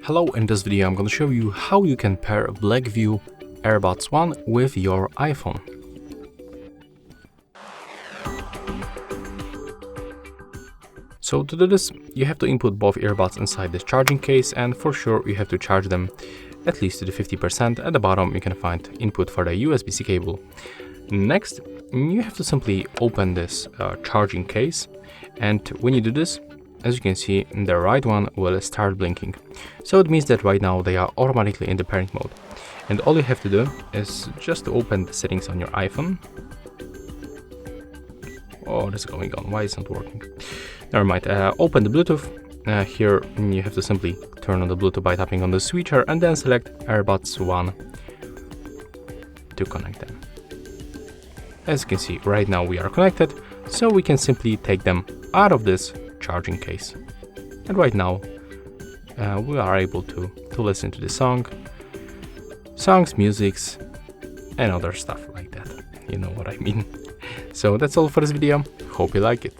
Hello, in this video I'm going to show you how you can pair Blackview Airbuds 1 with your iPhone. So to do this, you have to input both earbuds inside this charging case, and for sure you have to charge them at least to the 50%. At the bottom you can find input for the USB-C cable. Next, you have to simply open this charging case, and when you do this, as you can see, the right one will start blinking. So it means that right now they are automatically in the pairing mode. And all you have to do is just to open the settings on your iPhone. Oh, what's going on? Why is it not working? Never mind. Open the Bluetooth. Here you have to simply turn on the Bluetooth by tapping on the switcher and then select Airbuds 1 to connect them. As you can see, right now we are connected, so we can simply take them out of this charging case. And right now we are able to listen to the songs, musics, and other stuff like that. You know what I mean. So that's all for this video. Hope you like it.